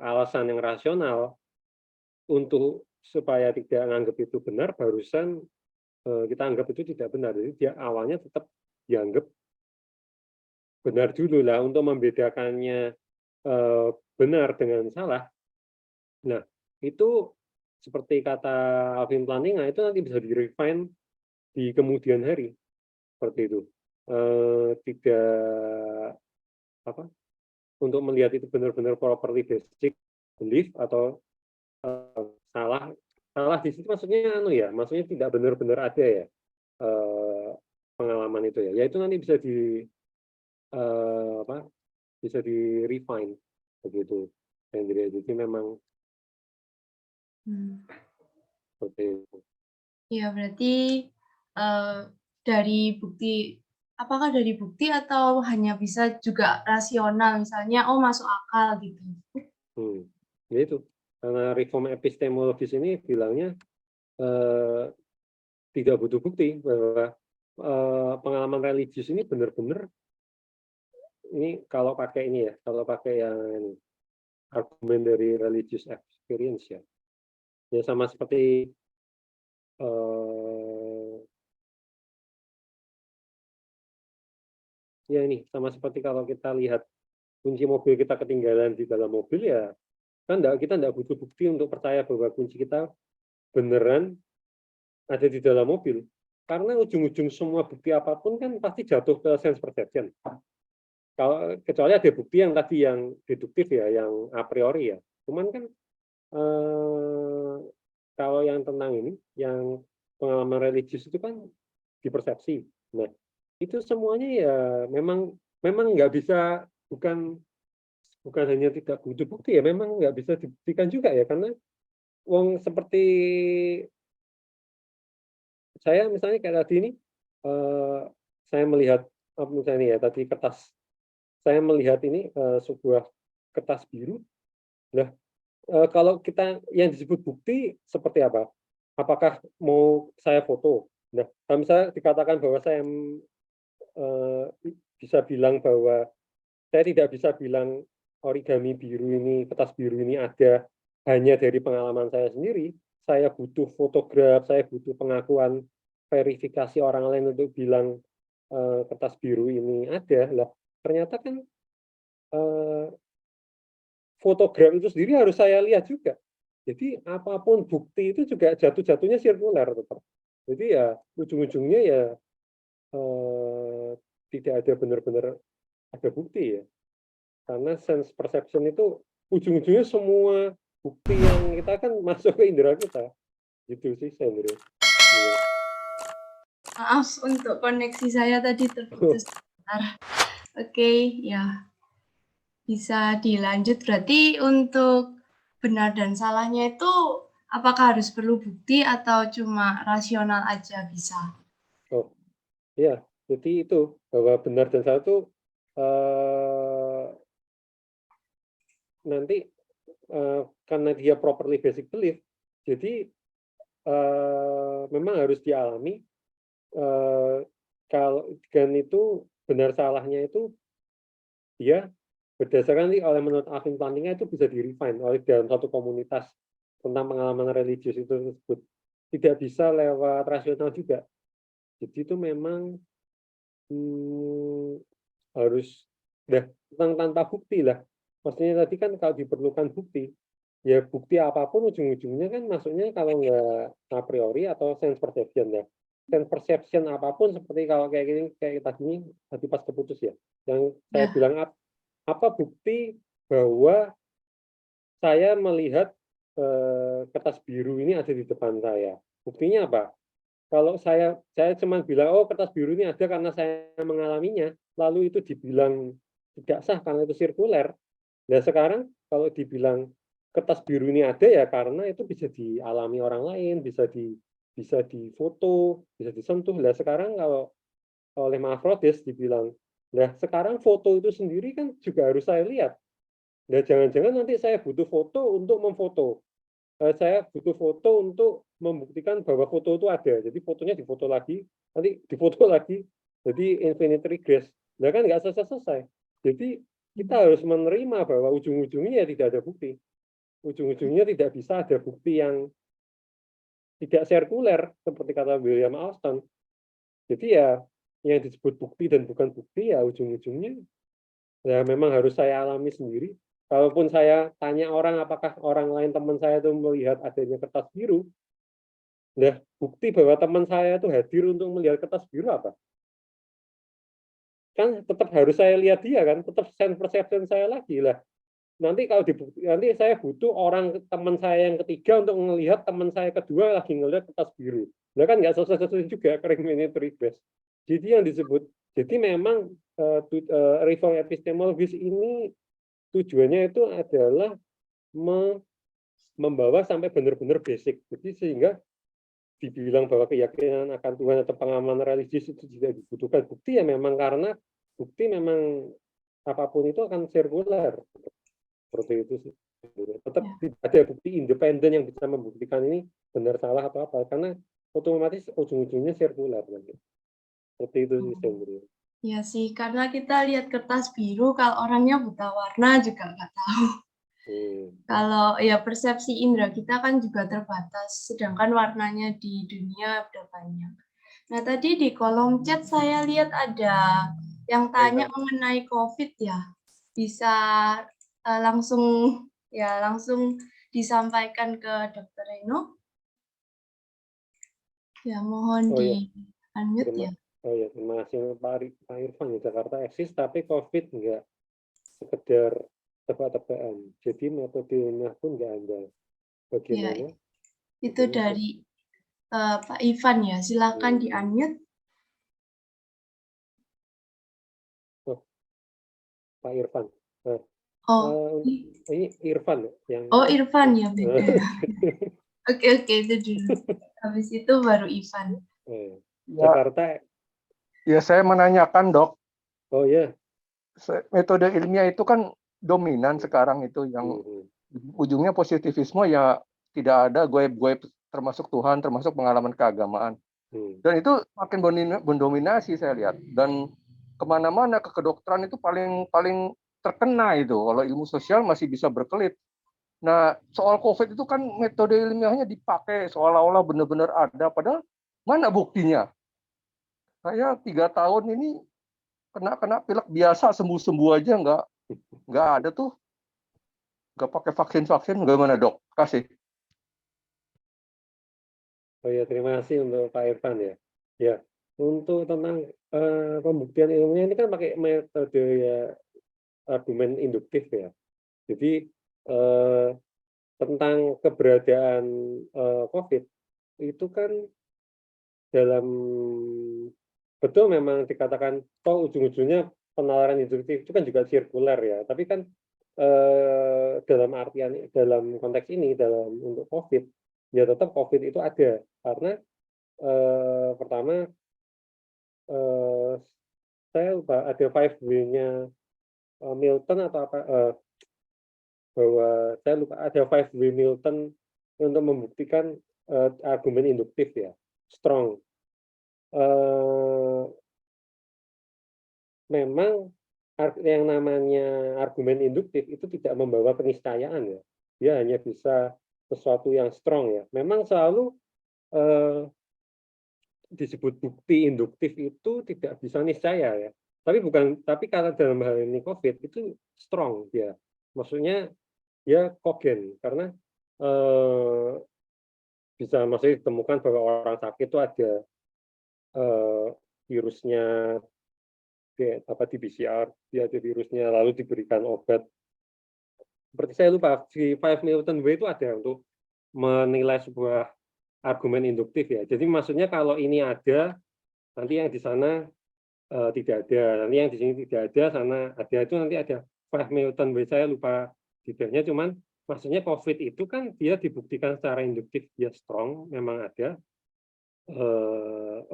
alasan yang rasional untuk supaya tidak menganggap itu benar, barusan kita anggap itu tidak benar. Jadi dia awalnya tetap dianggap benar dulu lah untuk membedakannya benar dengan salah. Nah, itu seperti kata Alvin Plantinga, itu nanti bisa di-refine di kemudian hari, seperti itu. Tidak apa, untuk melihat itu benar-benar properly basic belief atau salah di situ maksudnya maksudnya tidak benar-benar ada ya pengalaman itu ya. Itu nanti bisa bisa di refine begitu, Andrea. Jadi memang seperti itu. Ya, berarti apakah dari bukti atau hanya bisa juga rasional, misalnya masuk akal gitu. Ya itu, karena reform epistemologis ini bilangnya tidak butuh bukti, bahwa pengalaman religius ini benar-benar, ini kalau pakai ini ya, kalau pakai yang ini, argumen dari religious experience ya, sama seperti ya ini, sama seperti kalau kita lihat kunci mobil kita ketinggalan di dalam mobil, ya kan kita nggak butuh bukti untuk percaya bahwa kunci kita beneran ada di dalam mobil, karena ujung-ujung semua bukti apapun kan pasti jatuh ke sense perception. Kalau kecuali ada bukti yang tadi yang deduktif ya, yang a priori ya. Cuman kan kalau yang tentang ini, yang pengalaman religius itu kan di persepsi. Nah, itu semuanya ya memang nggak bisa, bukan hanya tidak butuh bukti ya, memang nggak bisa dibuktikan juga ya, karena wong seperti saya misalnya kayak tadi ini, saya melihat misalnya ya tadi kertas, saya melihat ini sebuah kertas biru. Nah, kalau kita yang disebut bukti seperti apa? Apakah mau saya foto? Nah, kalau misalnya dikatakan bahwa saya bisa bilang bahwa saya tidak bisa bilang origami biru ini, kertas biru ini ada hanya dari pengalaman saya sendiri. Saya butuh fotograf, saya butuh pengakuan verifikasi orang lain untuk bilang kertas biru ini ada. Lah, ternyata kan fotograf itu sendiri harus saya lihat juga. Jadi apapun bukti itu juga jatuh-jatuhnya sirkuler tetap. Jadi ya ujung-ujungnya ya tidak ada benar-benar ada bukti ya. Karena sense perception itu ujung-ujungnya semua bukti yang kita kan masuk ke indera kita. Gitu sih, Sandra. Maaf untuk koneksi saya tadi terputus sebentar. Oke, ya. Bisa dilanjut, berarti untuk benar dan salahnya itu apakah harus perlu bukti atau cuma rasional aja bisa? Oh, ya. Jadi itu, bahwa benar dan salah itu nanti karena dia properly basic belief, jadi memang harus dialami. Kalau dan itu benar salahnya itu dia berdasarkan oleh menurut Alvin Plantinga itu bisa di-refine oleh dalam satu komunitas tentang pengalaman religius itu tersebut. Tidak bisa lewat rasional juga. Jadi itu memang harus tanpa bukti lah. Maksudnya tadi kan kalau diperlukan bukti, ya bukti apapun ujung-ujungnya kan masuknya kalau nggak a priori atau sense perception ya. Sense perception apapun seperti kalau kayak gini, kayak tadi pas keputus ya. Yang saya Ya. bilang apa bukti bahwa saya melihat kertas biru ini ada di depan saya. Buktinya apa? Kalau saya cuma bilang, oh kertas biru ini ada karena saya mengalaminya, lalu itu dibilang tidak sah karena itu sirkuler. Nah sekarang kalau dibilang kertas biru ini ada ya karena itu bisa dialami orang lain, bisa difoto, bisa disentuh. Nah sekarang kalau oleh Mafrodis dibilang, nah sekarang foto itu sendiri kan juga harus saya lihat. Nah jangan-jangan nanti saya butuh foto untuk memfoto. Saya butuh foto untuk membuktikan bahwa foto itu ada. Jadi fotonya difoto lagi, nanti difoto lagi. Jadi infinite regress. Nah kan nggak selesai-selesai. Jadi kita harus menerima bahwa ujung-ujungnya tidak ada bukti. Ujung-ujungnya tidak bisa ada bukti yang tidak sirkuler, seperti kata William Alston. Jadi ya yang disebut bukti dan bukan bukti ya ujung-ujungnya ya memang harus saya alami sendiri. Kalaupun saya tanya orang apakah orang lain teman saya itu melihat adanya kertas biru, nah bukti bahwa teman saya itu hadir untuk melihat kertas biru apa? Kan tetap harus saya lihat dia kan, tetap sense perception saya lagi lah. Nanti kalau nanti saya butuh orang teman saya yang ketiga untuk melihat teman saya kedua lagi ngelihat kertas biru. Nah kan nggak selesai-selesai juga infinite regress. Jadi yang disebut, jadi memang reform epistemologis ini tujuannya itu adalah membawa sampai benar-benar basic. Jadi sehingga dibilang bahwa keyakinan akan Tuhan atau pengamanan religius itu tidak dibutuhkan bukti ya memang karena bukti memang apapun itu akan sirkuler. Seperti itu sih. Tetap tidak ada bukti independen yang bisa membuktikan ini benar salah atau apa karena otomatis ujung-ujungnya sirkuler. Seperti itu sih sebenarnya. Ya sih, karena kita lihat kertas biru, kalau orangnya buta warna juga nggak tahu. Kalau ya persepsi indera kita kan juga terbatas, sedangkan warnanya di dunia udah banyak. Nah tadi di kolom chat saya lihat ada yang tanya mengenai COVID ya, bisa langsung disampaikan ke Dr. Reno. Ya mohon di-unmute ya. Oh ya, terima kasih Pak Irfan. Jakarta eksis tapi COVID enggak sekedar tebak-tebakan. Jadi metodenya pun enggak ada. Bagaimana? Ya, itu dari Pak Ivan ya. Silakan di-unmute. Oh, Pak Irfan. Nah, ini Irfan yang. Oh Irfan ya beda. Oke itu dulu. Habis itu baru Ivan. Jakarta. Ya saya menanyakan dok. Oh ya. Metode ilmiah itu kan dominan sekarang itu yang ujungnya positivisme ya tidak ada goib-goib termasuk Tuhan termasuk pengalaman keagamaan. Dan itu makin mendominasi saya lihat dan kemana-mana ke kedokteran itu paling terkena itu kalau ilmu sosial masih bisa berkelit. Nah soal COVID itu kan metode ilmiahnya dipakai seolah-olah benar-benar ada padahal mana buktinya? Saya 3 tahun ini kena pilek biasa sembuh aja nggak ada tuh nggak pakai vaksin bagaimana dok? Kasih. Oh ya terima kasih untuk Pak Irfan ya. Ya untuk tentang pembuktian ilmunya ini kan pakai metode ya argumen induktif ya. Jadi tentang keberadaan COVID itu kan dalam betul memang dikatakan toh ujung-ujungnya penalaran induktif itu kan juga sirkuler ya. Tapi kan dalam artian dalam konteks ini untuk COVID ya tetap COVID itu ada karena pertama saya lupa ada 5W-nya Milton atau apa bahwa saya lupa ada 5W Milton untuk membuktikan argumen induktif ya strong. Memang yang namanya argumen induktif itu tidak membawa keniscayaan ya. Dia hanya bisa sesuatu yang strong ya. Memang selalu disebut bukti induktif itu tidak bisa niscaya ya. Tapi karena dalam hal ini COVID itu strong dia. Maksudnya dia kogen karena bisa maksudnya ditemukan bahwa orang sakit itu ada virusnya di PCR, dia ada virusnya lalu diberikan obat. Seperti saya lupa di 5 Newton Way itu ada untuk menilai sebuah argumen induktif ya. Jadi maksudnya kalau ini ada, nanti yang di sana tidak ada, nanti yang di sini tidak ada, sana ada, itu nanti ada 5 Newton Way, saya lupa detailnya, cuman maksudnya COVID itu kan dia dibuktikan secara induktif dia strong, memang ada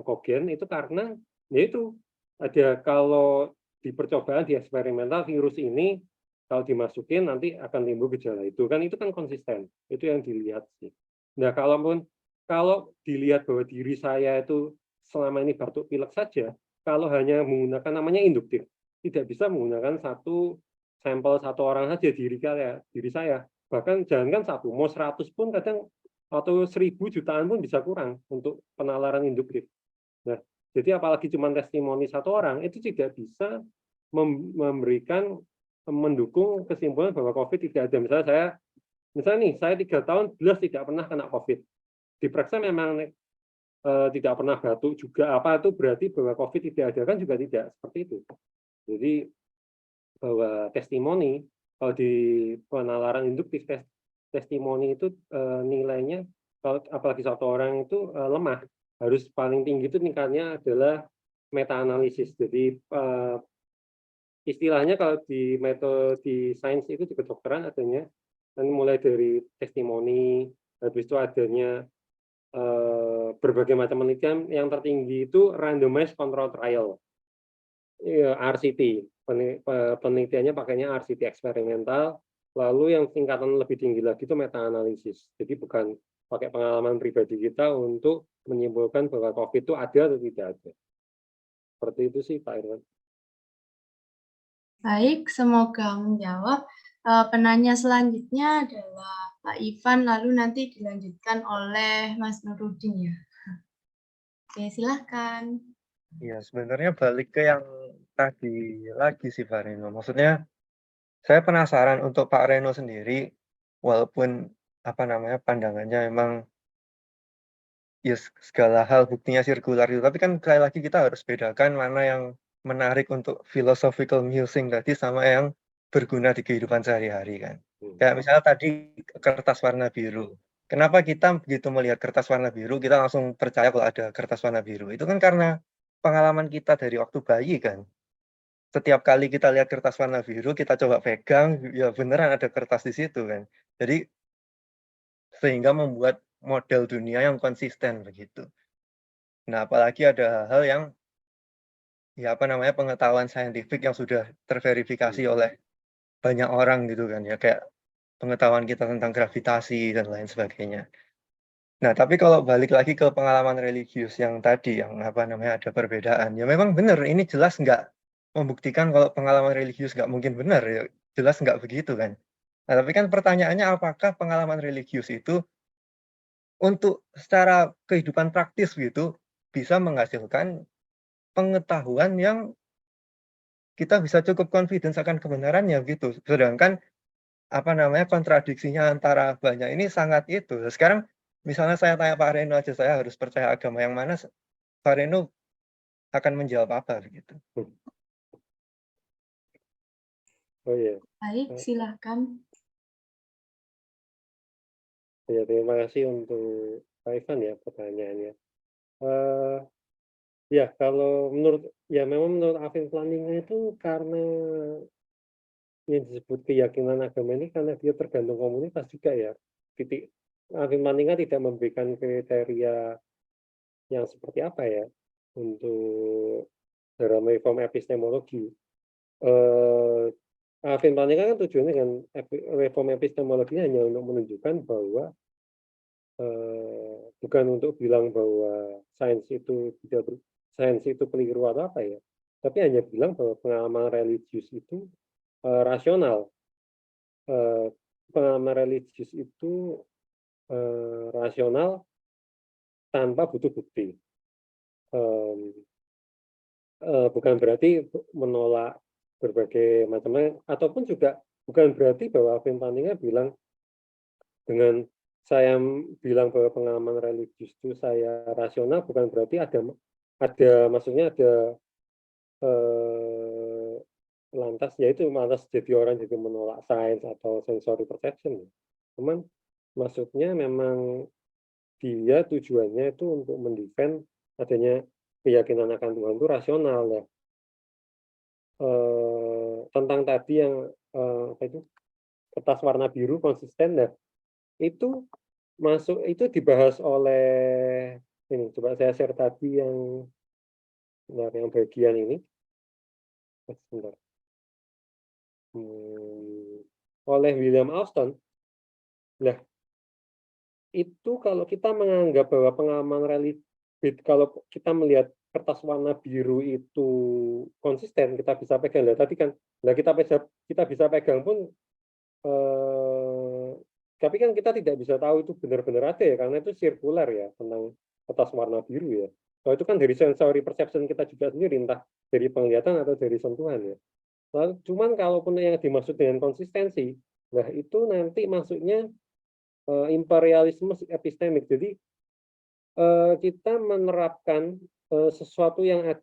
kogen itu karena yaitu ada kalau di percobaan di eksperimental virus ini kalau dimasukin nanti akan timbul gejala itu kan konsisten, itu yang dilihat sih. Nah kalau dilihat bahwa diri saya itu selama ini batuk pilek saja, kalau hanya menggunakan namanya induktif, tidak bisa menggunakan satu sampel satu orang saja diri saya, bahkan jangankan satu, mau 100 pun kadang atau 1000 jutaan pun bisa kurang untuk penalaran induktif. Nah, jadi apalagi cuma testimoni satu orang, itu tidak bisa mendukung kesimpulan bahwa COVID tidak ada. Misalnya saya 3 tahun jelas tidak pernah kena COVID. Diperiksa memang tidak pernah batuk juga, apa itu berarti bahwa COVID tidak ada, kan juga tidak seperti itu. Jadi bahwa testimoni, kalau di penalaran induktif testimoni itu nilainya kalau apalagi satu orang itu lemah, harus paling tinggi itu tingkatnya adalah meta analisis. Jadi istilahnya kalau di metode di sains itu di kedokteran adanya mulai dari testimoni, habis itu adanya berbagai macam penelitian, yang tertinggi itu randomized control trial, RCT, penelitiannya pakainya RCT eksperimental. Lalu yang tingkatan lebih tinggi lagi itu meta analisis. Jadi bukan pakai pengalaman pribadi kita untuk menyimpulkan bahwa COVID itu ada atau tidak ada. Seperti itu sih Pak Irwan. Baik, semoga menjawab. Penanya selanjutnya adalah Pak Ivan, lalu nanti dilanjutkan oleh Mas Nurudin ya. Oke, silahkan. Ya, sebenarnya balik ke yang tadi lagi sih Pak Reno. Maksudnya saya penasaran untuk Pak Reno sendiri, walaupun pandangannya memang ya segala hal buktinya sirkular itu, tapi kan sekali lagi kita harus bedakan mana yang menarik untuk philosophical musing tadi sama yang berguna di kehidupan sehari-hari kan. Kayak misalnya tadi kertas warna biru. Kenapa kita begitu melihat kertas warna biru, kita langsung percaya kalau ada kertas warna biru? Itu kan karena pengalaman kita dari waktu bayi kan. Setiap kali kita lihat kertas warna biru, kita coba pegang, ya beneran ada kertas di situ kan. Jadi sehingga membuat model dunia yang konsisten begitu. Nah, apalagi ada hal-hal yang pengetahuan saintifik yang sudah terverifikasi oleh banyak orang gitu kan ya, kayak pengetahuan kita tentang gravitasi dan lain sebagainya. Nah, tapi kalau balik lagi ke pengalaman religius yang tadi yang ada perbedaan, ya memang benar ini jelas nggak membuktikan kalau pengalaman religius nggak mungkin benar, ya jelas nggak begitu kan. Nah, tapi kan pertanyaannya apakah pengalaman religius itu untuk secara kehidupan praktis gitu bisa menghasilkan pengetahuan yang kita bisa cukup confidence akan kebenarannya gitu. Sedangkan kontradiksinya antara banyak ini sangat itu. Sekarang misalnya saya tanya Pak Reno aja, saya harus percaya agama yang mana? Pak Reno akan menjawab apa begitu? Oh iya. Baik, silahkan. Ya, terima kasih untuk Pak Ivan ya pertanyaannya. Ya, kalau memang menurut Alvin Plantinga itu karena yang disebut keyakinan agama ini karena dia tergantung komunitas juga ya. Alvin Plantinga tidak memberikan kriteria yang seperti apa ya untuk dalam reform epistemologi. Alvin Plantinga kan tujuannya dengan reform epistemologi hanya untuk menunjukkan bahwa bukan untuk bilang bahwa sains itu keliru atau apa ya, tapi hanya bilang bahwa pengalaman religius itu rasional. Pengalaman religius itu rasional tanpa butuh bukti. bukan berarti menolak berbagai macam, ataupun juga bukan berarti bahwa Wim Plantinga bilang dengan saya bilang bahwa pengalaman religius itu saya rasional, bukan berarti maksudnya ada lantas jadi orang jadi menolak sains atau sensory perception. Cuman maksudnya memang dia tujuannya itu untuk mendefend adanya keyakinan akan Tuhan itu rasional ya. Tentang tadi yang apa itu kertas warna biru konsisten ya, itu dibahas oleh ini, coba saya share tadi yang bagian ini sebentar. Oleh William Austin. Nah, itu kalau kita menganggap bahwa pengalaman religius, kalau kita melihat kertas warna biru itu konsisten, kita bisa pegang. Tadi kan, kita bisa pegang pun, tapi kan kita tidak bisa tahu itu benar-benar ada ya, karena itu sirkuler ya, tentang kertas warna biru ya. Kalau itu kan dari sensory perception kita juga sendiri, entah dari penglihatan atau dari sentuhan ya. Lalu, cuman kalaupun yang dimaksud dengan konsistensi, nah itu nanti maksudnya imperialisme epistemik. Jadi kita menerapkan sesuatu yang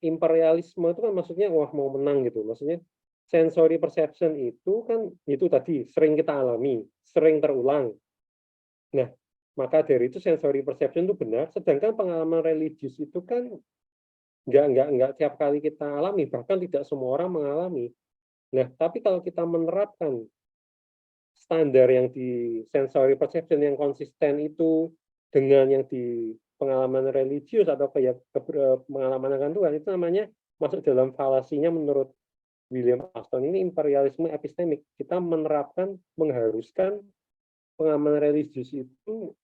imperialisme itu kan maksudnya wah mau menang gitu. Maksudnya sensory perception itu kan itu tadi sering kita alami, sering terulang. Nah, maka dari itu sensory perception itu benar, sedangkan pengalaman religius itu kan nggak tiap kali kita alami, bahkan tidak semua orang mengalami. Nah, tapi kalau kita menerapkan standar yang di sensory perception yang konsisten itu dengan yang di pengalaman religius atau pengalaman akan Tuhan, itu namanya masuk dalam falasinya menurut William Austin ini imperialisme epistemik. Kita mengharuskan pengalaman religius itu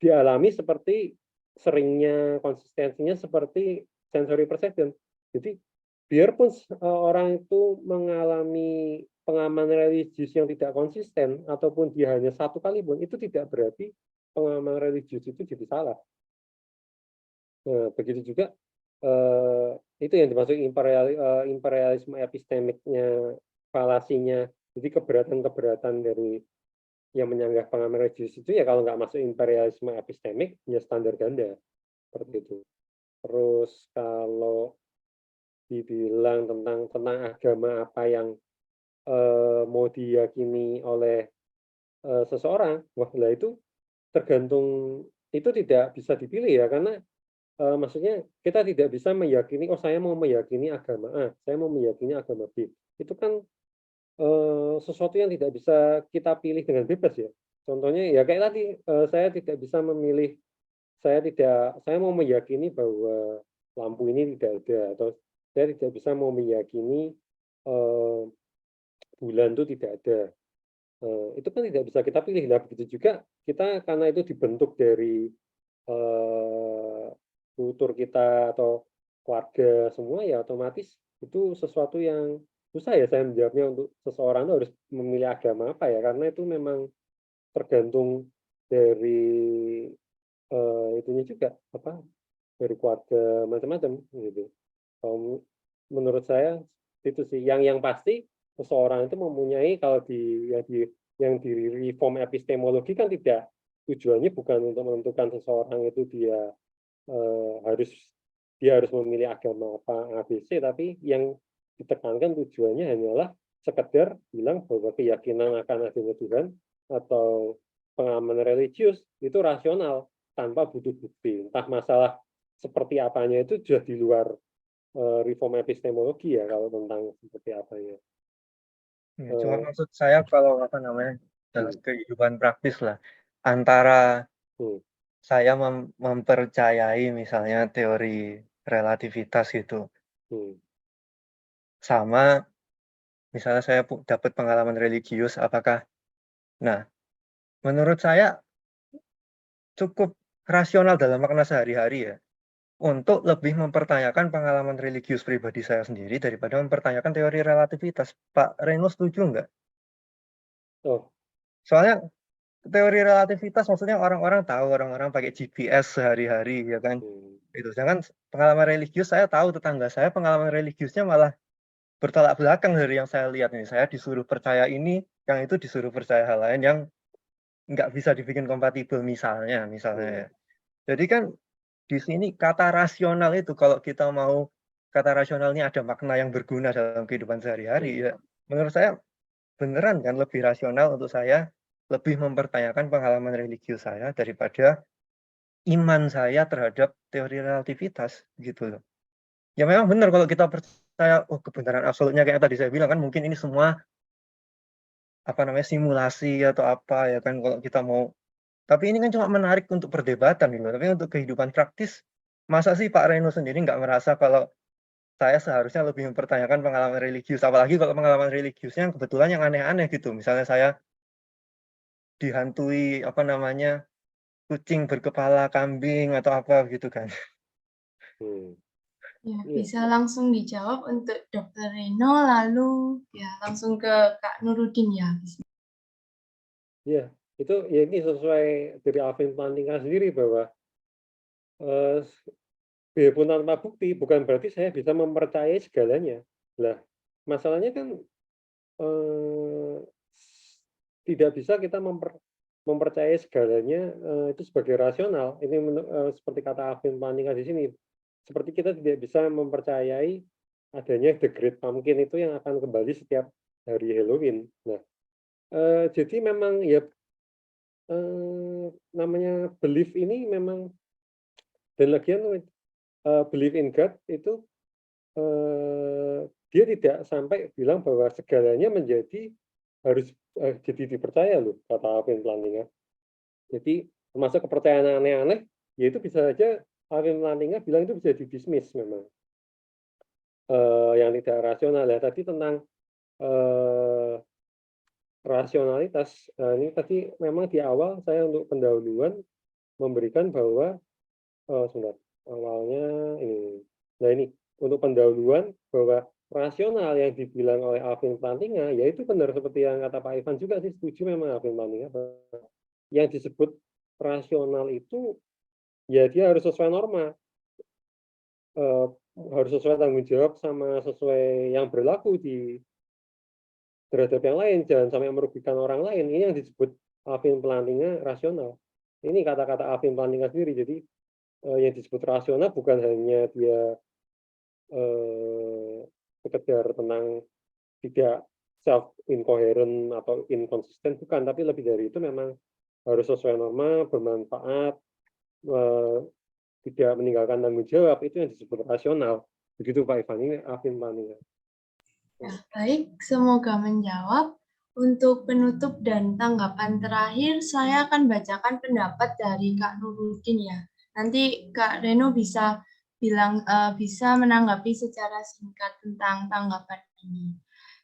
dialami seperti seringnya, konsistensinya seperti sensory perception. Jadi biarpun orang itu mengalami pengalaman religius yang tidak konsisten ataupun dia hanya satu kali pun, itu tidak berarti pengalaman religius itu jadi salah. Nah, begitu juga itu yang dimaksud imperialisme epistemiknya, falasinya. Jadi keberatan dari yang menyanggah pengalaman religius itu ya kalau nggak masuk imperialisme epistemik ya standar ganda seperti itu. Terus kalau dibilang tentang agama apa yang mau diyakini oleh seseorang, wah lah itu tergantung, itu tidak bisa dipilih ya, karena maksudnya kita tidak bisa meyakini, oh saya mau meyakini agama A, saya mau meyakini agama B. Itu kan sesuatu yang tidak bisa kita pilih dengan bebas ya. Contohnya ya kayak tadi, saya tidak bisa memilih, saya mau meyakini bahwa lampu ini tidak ada, atau saya tidak bisa mau meyakini bulan itu tidak ada. Itu kan tidak bisa kita pilih. Nah, begitu juga kita, karena itu dibentuk dari kultur kita atau keluarga semua, ya otomatis itu sesuatu yang susah ya saya menjawabnya untuk seseorang itu harus memilih agama apa ya, karena itu memang tergantung dari itunya juga, apa, dari keluarga macam-macam gitu. Menurut saya itu sih yang pasti seseorang itu mempunyai, kalau yang di reform epistemologi kan tidak, tujuannya bukan untuk menentukan seseorang itu dia harus memilih agama apa ABC, tapi yang ditekankan tujuannya hanyalah sekedar bilang bahwa keyakinan akan adanya Tuhan atau pengalaman religius itu rasional tanpa butuh bukti. Entah masalah seperti apanya itu sudah di luar reform epistemologi ya, kalau tentang seperti apanya. Ya, cuma maksud saya kalau apa namanya dalam kehidupan praktis lah, antara saya mempercayai misalnya teori relativitas gitu, sama misalnya saya dapat pengalaman religius, apakah, nah menurut saya cukup rasional dalam makna sehari-hari ya, untuk lebih mempertanyakan pengalaman religius pribadi saya sendiri daripada mempertanyakan teori relativitas. Pak Reno setuju nggak? Soalnya teori relativitas maksudnya orang-orang tahu, orang-orang pakai GPS sehari-hari ya kan. Gitu. Sedangkan pengalaman religius saya tahu tetangga saya pengalaman religiusnya malah bertolak belakang dari yang saya lihat nih. Saya disuruh percaya ini, yang itu disuruh percaya hal lain yang nggak bisa dibikin kompatibel misalnya ya. Jadi kan di sini kata rasional itu kalau kita mau kata rasional ini ada makna yang berguna dalam kehidupan sehari-hari ya menurut saya beneran kan lebih rasional untuk saya lebih mempertanyakan pengalaman religius saya daripada iman saya terhadap teori relativitas gitu loh. Ya memang benar kalau kita percaya oh kebenaran absolutnya kayak tadi saya bilang kan mungkin ini semua apa namanya simulasi atau apa ya kan kalau kita mau tapi ini kan cuma menarik untuk perdebatan gitu. Tapi untuk kehidupan praktis masa sih Pak Reno sendiri nggak merasa kalau saya seharusnya lebih mempertanyakan pengalaman religius apalagi kalau pengalaman religiusnya kebetulan yang aneh-aneh gitu. Misalnya saya dihantui apa namanya kucing berkepala kambing atau apa gitu kan. Ya, bisa langsung dijawab untuk Dr. Reno, lalu ya langsung ke Kak Nurudin ya. Ya, itu ya ini sesuai dari Alvin Plantinga sendiri bahwa biarpun tanpa bukti bukan berarti saya bisa mempercayai segalanya. Lah, masalahnya kan tidak bisa kita mempercayai segalanya itu sebagai rasional. Ini seperti kata Alvin Plantinga di sini. Seperti kita tidak bisa mempercayai adanya The Great Pumpkin itu yang akan kembali setiap hari Halloween. Nah, jadi memang ya namanya belief ini memang dan lagian belief in God itu dia tidak sampai bilang bahwa segalanya menjadi harus jadi dipercaya loh kata Alvin Plantinga. Jadi termasuk kepercayaan aneh-aneh, ya itu bisa saja Alvin Plantinga bilang itu bisa didismiss memang. Yang tidak rasional ya tadi tentang rasionalitas. Ini tadi memang di awal saya untuk pendahuluan memberikan bahwa sebentar awalnya ini. Nah ini untuk pendahuluan bahwa rasional yang dibilang oleh Alvin Plantinga ya itu benar seperti yang kata Pak Ivan juga sih setuju memang Alvin Plantinga bahwa yang disebut rasional itu ya dia harus sesuai norma. Harus sesuai tanggung jawab sama sesuai yang berlaku terhadap yang lain, jangan sampai merugikan orang lain. Ini yang disebut Alvin Plantinga rasional. Ini kata-kata Alvin Plantinga sendiri. Jadi yang disebut rasional bukan hanya dia sekedar tentang tidak self incoherent atau inkonsisten, bukan, tapi lebih dari itu memang harus sesuai norma, bermanfaat, tidak meninggalkan tanggung jawab, itu yang disebut rasional. Begitu Pak Ivan, ini Alvin Plantinga. Ya, baik, semoga menjawab. Untuk penutup dan tanggapan terakhir, saya akan bacakan pendapat dari Kak Nurudin ya. Nanti Kak Reno bisa bilang bisa menanggapi secara singkat tentang tanggapan ini.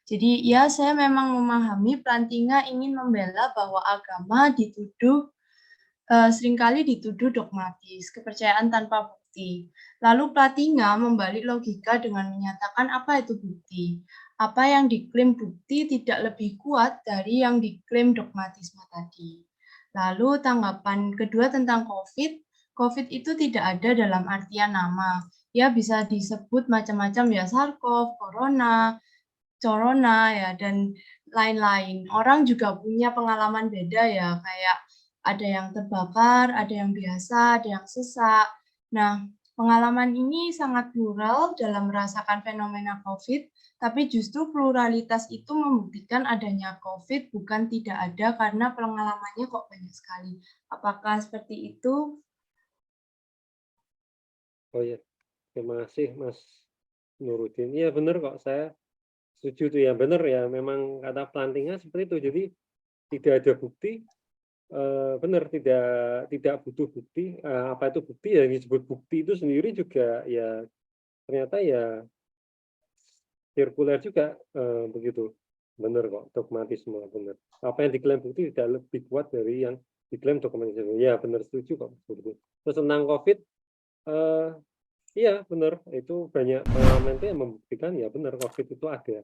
Jadi ya saya memang memahami Plantinga ingin membela bahwa agama seringkali dituduh dogmatis, kepercayaan tanpa bukti. Lalu Plantinga membalik logika dengan menyatakan apa itu bukti. Apa yang diklaim bukti tidak lebih kuat dari yang diklaim dogmatisme tadi. Lalu tanggapan kedua tentang COVID. COVID itu tidak ada dalam artian nama. Ya bisa disebut macam-macam ya, SARS-CoV, Corona ya, dan lain-lain. Orang juga punya pengalaman beda ya, kayak ada yang terbakar, ada yang biasa, ada yang sesak. Nah, pengalaman ini sangat plural dalam merasakan fenomena COVID, tapi justru pluralitas itu membuktikan adanya COVID bukan tidak ada karena pengalamannya kok banyak sekali. Apakah seperti itu? Oh ya, terima kasih Mas Nurudin. Iya benar kok, saya setuju tuh ya, benar ya, memang kata Plantinga seperti itu. Jadi tidak ada bukti, benar tidak butuh bukti. Apa itu bukti? Ya, yang disebut bukti itu sendiri juga ya ternyata ya sirkuler juga begitu. Benar kok, dogmatisme benar. Apa yang diklaim bukti tidak lebih kuat dari yang diklaim dogmatisme. Ya benar, setuju kok. Terus tentang COVID, iya benar, itu banyak pengalaman itu yang membuktikan ya benar COVID itu ada.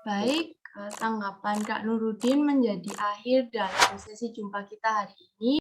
Baik, tanggapan Kak Nurudin menjadi akhir dalam sesi jumpa kita hari ini.